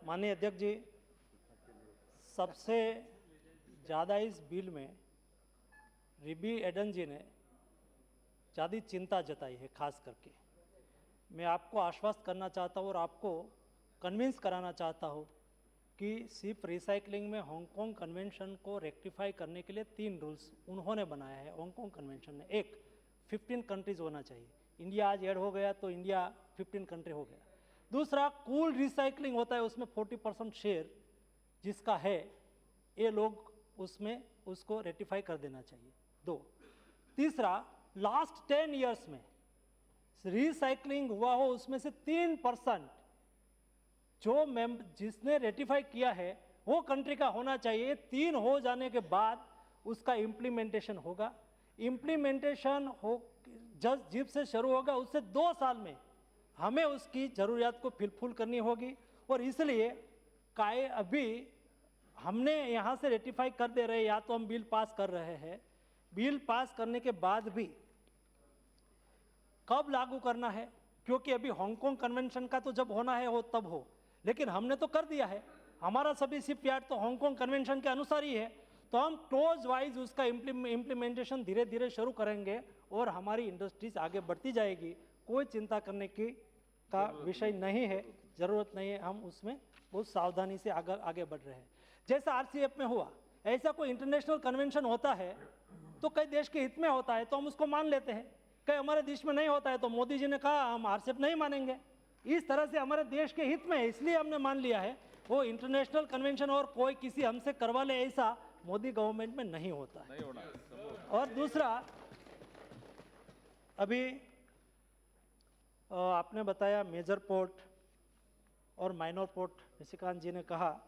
माननीय अध्यक्ष जी, सबसे ज़्यादा इस बिल में रिबी एडन जी ने ज़्यादा चिंता जताई है। खास करके मैं आपको आश्वस्त करना चाहता हूँ और आपको कन्विंस कराना चाहता हूँ कि सिर्फ रिसाइकलिंग में हांगकांग कन्वेंशन को रेक्टिफाई करने के लिए 3 रूल्स उन्होंने बनाया है हांगकांग कन्वेंशन ने। एक, 15 कंट्रीज होना चाहिए। इंडिया आज ऐड हो गया तो इंडिया 15 कंट्री हो गया। दूसरा, कूल रिसाइकलिंग होता है, उसमें 40% शेयर जिसका है, ये लोग उसमें उसको रेटिफाई कर देना चाहिए। 2, तीसरा, लास्ट 10 ईयर्स में रिसाइकलिंग हुआ हो उसमें से 3% जो जिसने रेटिफाई किया है वो कंट्री का होना चाहिए। 3 हो जाने के बाद उसका इम्प्लीमेंटेशन होगा। इम्प्लीमेंटेशन हो जब से शुरू होगा उससे 2 साल में हमें उसकी ज़रूरियात को फुलफिल करनी होगी। और इसलिए अभी हमने यहाँ से रेटिफाई कर दे रहे, या तो हम बिल पास कर रहे हैं, बिल पास करने के बाद भी कब लागू करना है, क्योंकि अभी हांगकांग कन्वेंशन का तो जब होना है वो तब हो, लेकिन हमने तो कर दिया है। हमारा सभी शिपयार्ड तो हांगकांग कन्वेंशन के अनुसार ही है, तो हम क्लोज वाइज उसका इम्प्लीमेंटेशन धीरे धीरे शुरू करेंगे और हमारी इंडस्ट्रीज आगे बढ़ती जाएगी। कोई चिंता करने की का विषय नहीं है, ज़रूरत नहीं है। हम उसमें बहुत सावधानी से आगे बढ़ रहे हैं। जैसा आरसीएफ में हुआ, ऐसा कोई इंटरनेशनल कन्वेंशन होता है तो कई देश के हित में होता है तो हम उसको मान लेते हैं, कई हमारे देश में नहीं होता है तो मोदी जी ने कहा हम आरसीएफ नहीं मानेंगे। इस तरह से हमारे देश के हित में है, इसलिए हमने मान लिया है। वो इंटरनेशनल कन्वेंशन और कोई किसी हमसे करवा ले ऐसा मोदी गवर्नमेंट में नहीं होता है। नहीं होना। और दूसरा, अभी आपने बताया मेजर पोर्ट और माइनर पोर्ट, निशिकांत जी ने कहा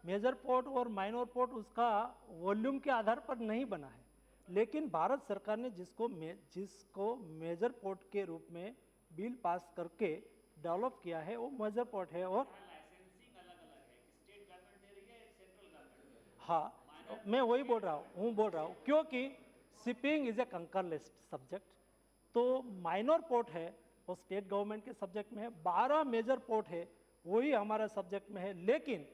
मेजर पोर्ट और माइनर पोर्ट उसका वॉल्यूम के आधार पर नहीं बना है, लेकिन भारत सरकार ने जिसको मेजर पोर्ट के रूप में बिल पास करके डेवलप किया है वो मेजर पोर्ट है। और हाँ, मैं वही बोल रहा हूँ क्योंकि शिपिंग इज ए कंकरलेस सब्जेक्ट, तो माइनर पोर्ट है वो स्टेट गवर्नमेंट के सब्जेक्ट में है। 12 मेजर पोर्ट है वही हमारा सब्जेक्ट में है, लेकिन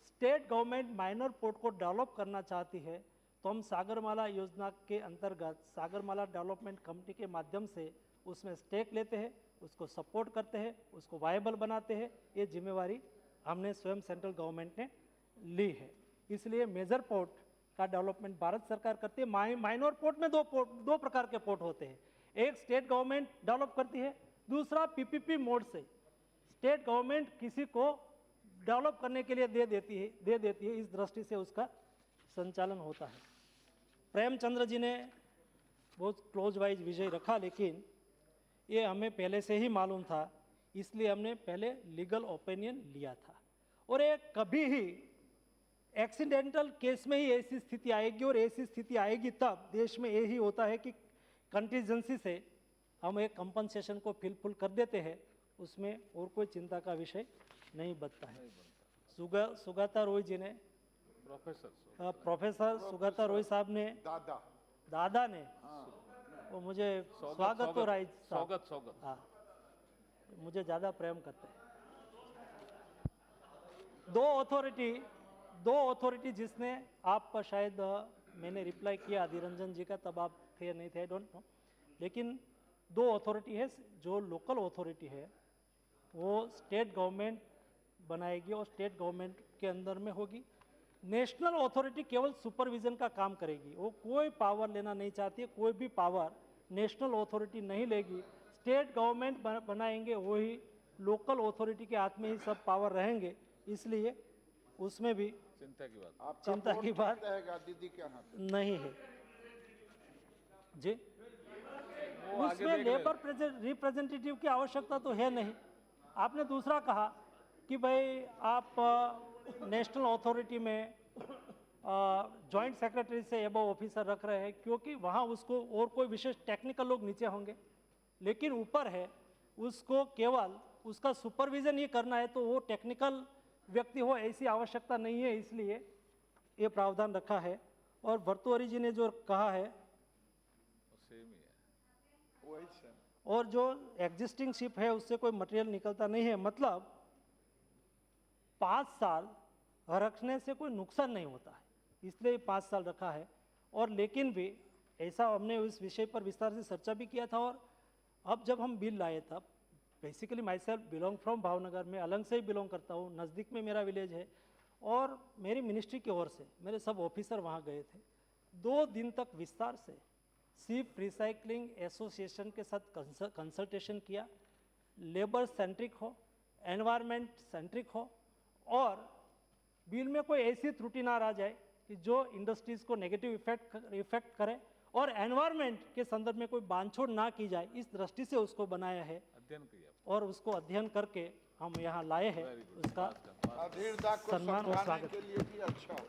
स्टेट गवर्नमेंट माइनर पोर्ट को डेवलप करना चाहती है तो हम सागरमाला योजना के अंतर्गत सागरमाला डेवलपमेंट कंपनी के माध्यम से उसमें स्टेक लेते हैं, उसको सपोर्ट करते हैं, उसको वायबल बनाते हैं। ये जिम्मेवारी हमने स्वयं सेंट्रल गवर्नमेंट ने ली है। इसलिए मेजर पोर्ट का डेवलपमेंट भारत सरकार करती है। माइनर पोर्ट में दो प्रकार के पोर्ट होते हैं, एक स्टेट गवर्नमेंट डेवलप करती है, दूसरा पीपीपी मोड से स्टेट गवर्नमेंट किसी को डेवलप करने के लिए दे देती है। इस दृष्टि से उसका संचालन होता है। प्रेमचंद्र जी ने बहुत क्लोज वाइज विषय रखा, लेकिन ये हमें पहले से ही मालूम था, इसलिए हमने पहले लीगल ओपिनियन लिया था। और ये कभी ही एक्सीडेंटल केस में ही ऐसी स्थिति आएगी, और ऐसी स्थिति आएगी तब देश में यही होता है कि कंटीजेंसी से हम एक कंपनसेशन को फुलफिल कर देते हैं, उसमें और कोई चिंता का विषय नहीं बनता है। सुगाता रॉय जी ने, प्रोफेसर सुगाता रॉय साहब ने, दादा ने, वो मुझे स्वागत तो राय स्वागत हाँ, मुझे ज़्यादा प्रेम करते हैं। दो अथॉरिटी जिसने आप पर शायद मैंने रिप्लाई किया अधिरंजन जी का, तब आप थे नहीं थे, आई डोंट नो, लेकिन 2 अथॉरिटी है जो लोकल अथॉरिटी है वो स्टेट गवर्नमेंट बनाएगी और स्टेट गवर्नमेंट के अंदर में होगी। नेशनल अथॉरिटी केवल सुपरविजन का काम करेगी, वो कोई पावर लेना नहीं चाहती है, कोई भी पावर नेशनल अथॉरिटी नहीं लेगी। स्टेट गवर्नमेंट बनाएंगे, वही लोकल अथॉरिटी के हाथ में ही सब पावर रहेंगे, इसलिए उसमें भी चिंता की बात दीदी क्या हाथ नहीं है जी। उसमें लेबर रिप्रेजेंटेटिव की आवश्यकता तो है नहीं। आपने दूसरा कहा कि भाई आप नेशनल अथॉरिटी में जॉइंट सेक्रेटरी से एबव ऑफिसर रख रहे हैं, क्योंकि वहाँ उसको और कोई विशेष टेक्निकल लोग नीचे होंगे, लेकिन ऊपर है उसको केवल उसका सुपरविजन ही करना है, तो वो टेक्निकल व्यक्ति हो ऐसी आवश्यकता नहीं है, इसलिए ये प्रावधान रखा है। और भर्तुहरी जी ने जो कहा है सेम ही है, वही सेम। और जो एग्जिस्टिंग शिप है उससे कोई मटेरियल निकलता नहीं है, मतलब 5 साल रखने से कोई नुकसान नहीं होता है, इसलिए 5 साल रखा है। और लेकिन भी ऐसा हमने उस विषय पर विस्तार से चर्चा भी किया था। और अब जब हम बिल लाए तब basically my self belong from Bhavnagar, मैं अलग से ही बिलोंग करता हूँ, नज़दीक में मेरा विलेज है। और मेरी मिनिस्ट्री की ओर से मेरे सब ऑफिसर वहाँ गए थे। 2 दिन तक विस्तार से शिप रिसाइकलिंग एसोसिएशन के साथ कंसल्टेशन किया। लेबर सेंट्रिक हो, एनवायरनमेंट सेंट्रिक हो, और बिल में कोई ऐसी त्रुटि ना रह जाए कि जो इंडस्ट्रीज़ को नेगेटिव इफेक्ट करे और एनवायरनमेंट के संदर्भ में कोई बांधछोड़ ना की जाए, इस दृष्टि से उसको बनाया है। अध्ययन किया। और उसको अध्ययन करके हम यहाँ लाए हैं। उसका अधीरता को सम्मान और समझाने स्वागत। के लिए भी अच्छा हो।